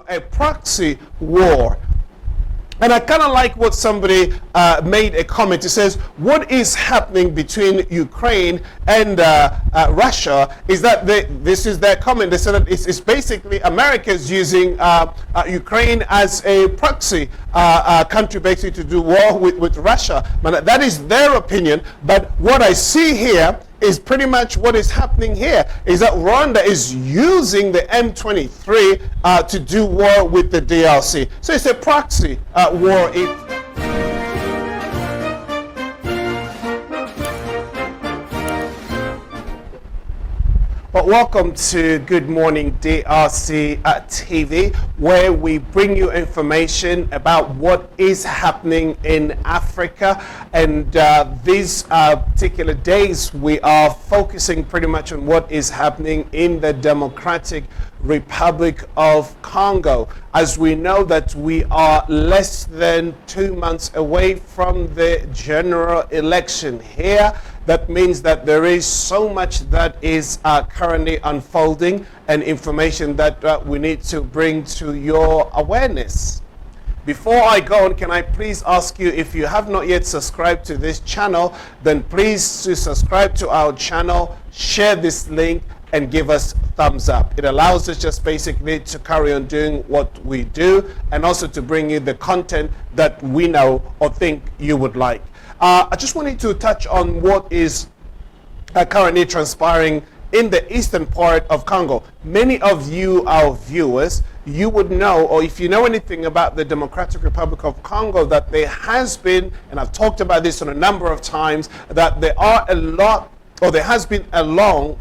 a proxy war. And I kind of like what somebody made a comment. It says, what is happening between Ukraine and Russia is that this is their comment. They said that it's basically America's using Ukraine as a proxy country basically to do war with Russia. But that is their opinion. But what I see here is pretty much what is happening here is that Rwanda is using the M23 to do war with the DRC. So it's a proxy war. But welcome to Good Morning DRC TV, where we bring you information about what is happening in Africa. And these particular days, we are focusing pretty much on what is happening in the Democratic Republic of Congo. As we know that we are less than 2 months away from the general election here. That means that there is so much that is currently unfolding and information that we need to bring to your awareness. Before I go on, can I please ask you, if you have not yet subscribed to this channel, then please to subscribe to our channel, share this link, and give us thumbs up. It allows us just basically to carry on doing what we do and also to bring you the content that we know or think you would like. I just wanted to touch on what is currently transpiring in the eastern part of Congo. Many of you, our viewers, you would know, or if you know anything about the Democratic Republic of Congo, that there has been, and I've talked about this on a number of times, that there are a lot, or there has been a long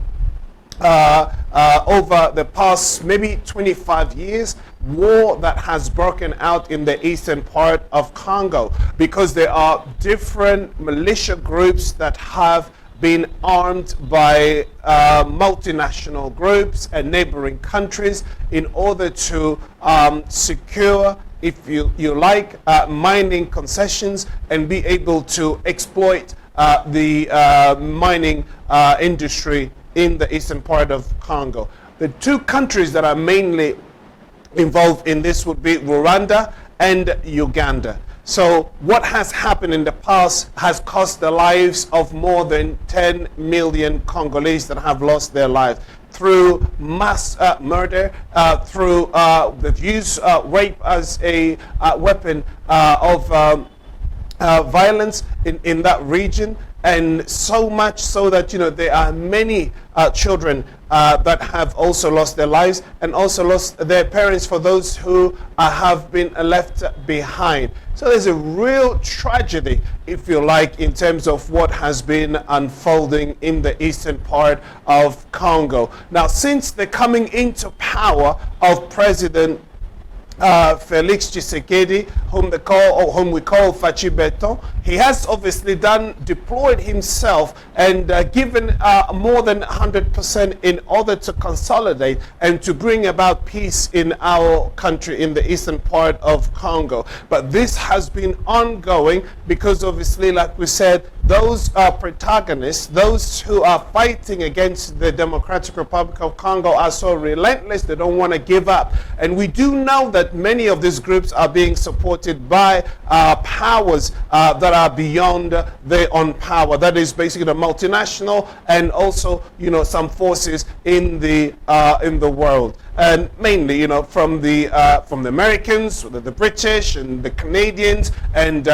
over the past maybe 25 years, war that has broken out in the eastern part of Congo, because there are different militia groups that have been armed by multinational groups and neighboring countries in order to secure, if you like, mining concessions and be able to exploit the mining industry in the eastern part of Congo. The two countries that are mainly involved in this would be Rwanda and Uganda. So what has happened in the past has cost the lives of more than 10 million Congolese that have lost their lives through mass murder, through the use of rape as a weapon of violence in that region. And so much so that, there are many children that have also lost their lives and also lost their parents, for those who have been left behind. So there's a real tragedy, if you like, in terms of what has been unfolding in the eastern part of Congo. Now, since the coming into power of President Felix Tshisekedi, whom we call Fachi Beton, he has obviously deployed himself and given more than 100% in order to consolidate and to bring about peace in our country, in the eastern part of Congo. But this has been ongoing because obviously, like we said, those protagonists, those who are fighting against the Democratic Republic of Congo, are so relentless, they don't want to give up. And we do know that many of these groups are being supported by powers that are beyond their own power. That is basically the multinational and also, some forces in the world. And mainly, from the Americans, the British and the Canadians and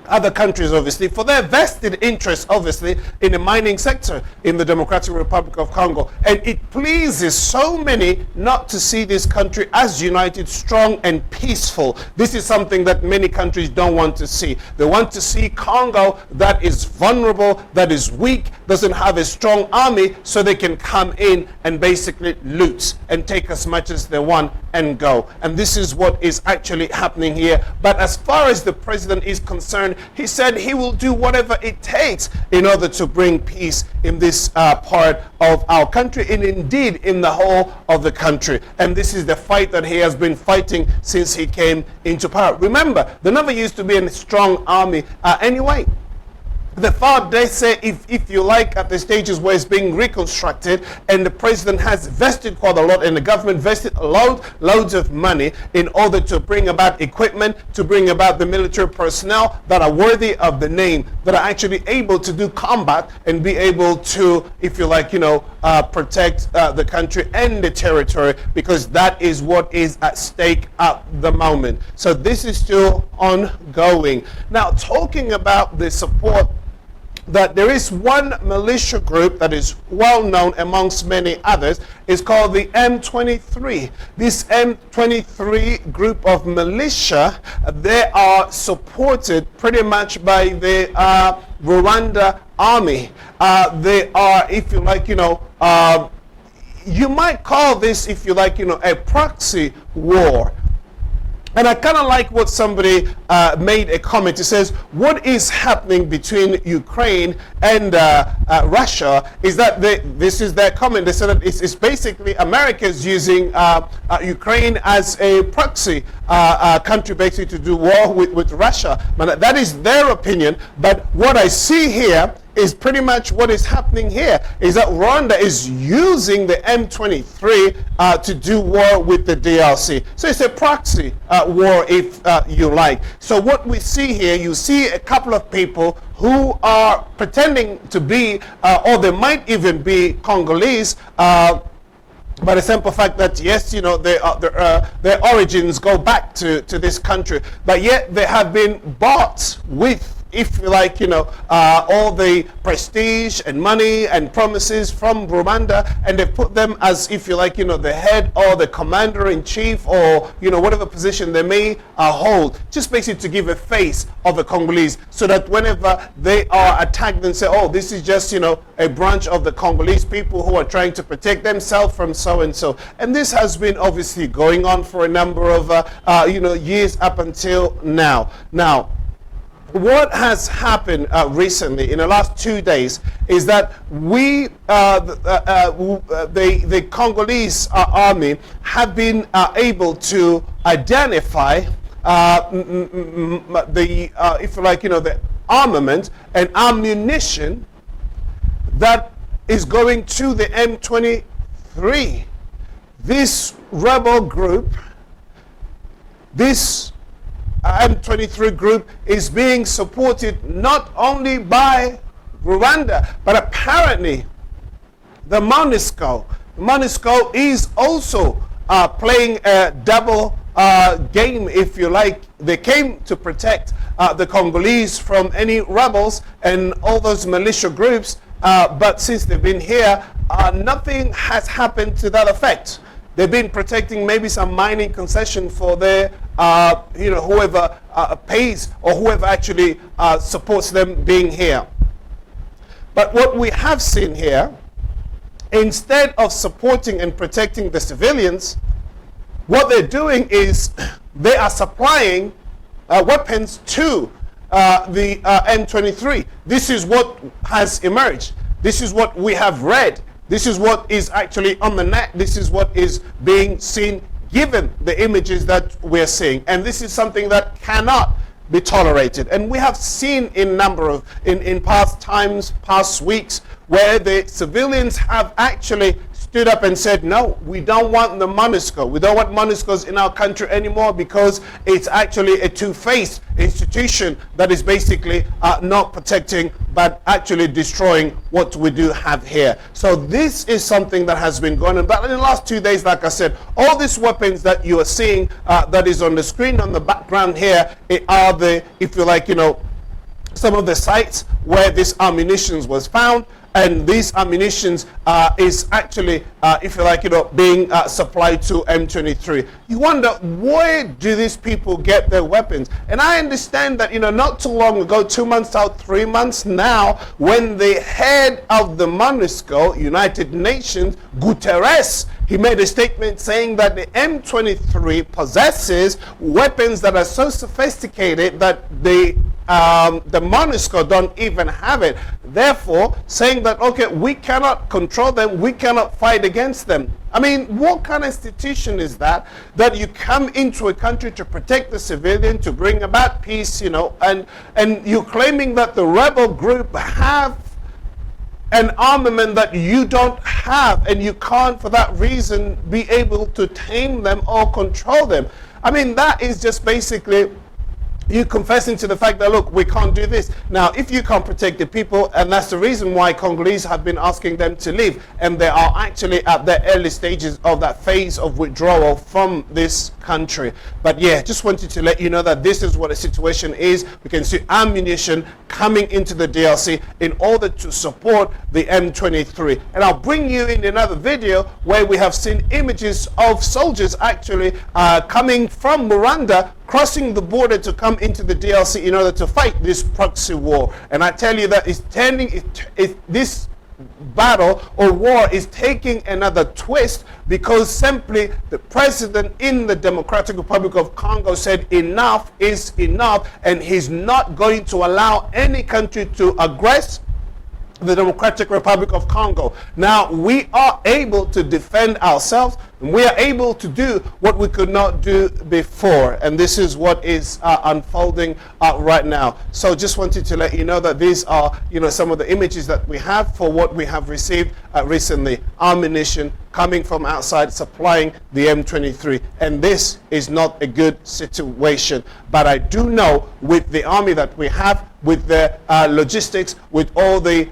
other countries, obviously, for their vested interest, obviously, in the mining sector in the Democratic Republic of Congo. And it pleases so many not to see this country as united, strong, and peaceful. This is something that many countries don't want to see. They want to see Congo that is vulnerable, that is weak, doesn't have a strong army, so they can come in and basically loot and take as much as they want and go. And this is what is actually happening here. But as far as the president is concerned, he said he will do whatever it takes in order to bring peace in this part of our country, and indeed in the whole of the country. And this is the fight that he has been fighting since he came into power. Remember, there never used to be a strong army anyway. The FARC, they say, if you like, at the stages where it's being reconstructed and the president has invested quite a lot and the government invested loads of money in order to bring about equipment, to bring about the military personnel that are worthy of the name, that are actually able to do combat and be able to, if you like, protect the country and the territory, because that is what is at stake at the moment. So this is still ongoing. Now, talking about the support, that there is one militia group that is well known amongst many others. Is called the M23. This M23 group of militia, they are supported pretty much by the Rwanda army. They are, if you like, you might call this, if you like, a proxy war. And I kind of like what somebody made a comment. It says, what is happening between Ukraine and Russia is that this is their comment. They said that it's basically America's using Ukraine as a proxy country basically to do war with Russia. But that is their opinion. But what I see here is pretty much what is happening here, is that Rwanda is using the M23 to do war with the DRC. So it's a proxy war, if you like. So what we see here, you see a couple of people who are pretending to be, or they might even be Congolese, by the simple fact that, yes, their origins go back to this country, but yet they have been bought with, if you like, all the prestige and money and promises from Rwanda, and they put them as, if you like, the head or the commander-in-chief, or, whatever position they may hold, just basically to give a face of the Congolese, so that whenever they are attacked and say, oh, this is just, a branch of the Congolese people who are trying to protect themselves from so-and-so. And this has been obviously going on for a number of, years up until now. Now, what has happened recently in the last 2 days is that the Congolese army have been able to identify if you like, the armament and ammunition that is going to the M23. This rebel group, this M23 group, is being supported not only by Rwanda, but apparently the Monusco. Monusco is also playing a double game, if you like. They came to protect the Congolese from any rebels and all those militia groups, but since they've been here, nothing has happened to that effect. They've been protecting maybe some mining concession for their, whoever pays or whoever actually supports them being here. But what we have seen here, instead of supporting and protecting the civilians, what they're doing is they are supplying weapons to the M23. This is what has emerged. This is what we have read. This is what is actually on the net. This is what is being seen, given the images that we're seeing. And this is something that cannot be tolerated. And we have seen in past times, past weeks, where the civilians have actually stood up and said, no, we don't want the Monusco. We don't want Monuscos in our country anymore, because it's actually a two-faced institution that is basically not protecting, but actually destroying what we do have here. So this is something that has been going on. But in the last 2 days, like I said, all these weapons that you are seeing that is on the screen on the background here are the, if you like, some of the sites where this ammunition was found. And these ammunitions is actually, if you like, being supplied to M23. You wonder, where do these people get their weapons? And I understand that, not too long ago, 2 months out, 3 months now, when the head of the Monusco, United Nations, Guterres, he made a statement saying that the M23 possesses weapons that are so sophisticated that the the Monusco don't even have it. Therefore, saying that, okay, we cannot control them, we cannot fight against them. I mean, what kind of institution is that, that you come into a country to protect the civilian, to bring about peace, you know, and you're claiming that the rebel group have an armament that you don't have, and you can't, for that reason, be able to tame them or control them. I mean, that is just basically you confessing to the fact that, look, we can't do this. Now, if you can't protect the people, and that's the reason why Congolese have been asking them to leave, and they are actually at the early stages of that phase of withdrawal from this country. But yeah, just wanted to let you know that this is what the situation is. We can see ammunition coming into the DRC in order to support the M23. And I'll bring you in another video where we have seen images of soldiers actually coming from Rwanda, crossing the border to come into the DRC in order to fight this proxy war. And I tell you that this battle or war is taking another twist, because simply the president in the Democratic Republic of Congo said enough is enough, and he's not going to allow any country to aggress the Democratic Republic of Congo. Now, we are able to defend ourselves, and we are able to do what we could not do before. And this is what is unfolding right now. So just wanted to let you know that these are, you know, some of the images that we have for what we have received recently. Ammunition coming from outside supplying the M23. And this is not a good situation. But I do know with the army that we have, with the logistics, with all the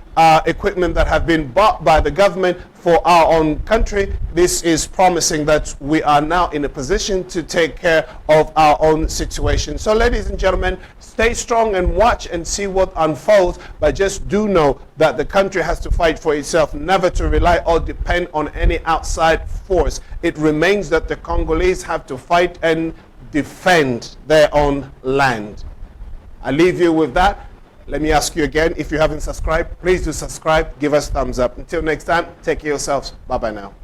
equipment that have been bought by the government for our own country, this is promising that we are now in a position to take care of our own situation. So ladies and gentlemen, stay strong and watch and see what unfolds, but just do know that the country has to fight for itself, never to rely or depend on any outside force. It remains that the Congolese have to fight and defend their own land. I leave you with that. Let me ask you again, if you haven't subscribed, please do subscribe, give us a thumbs up. Until next time, take care of yourselves. Bye-bye now.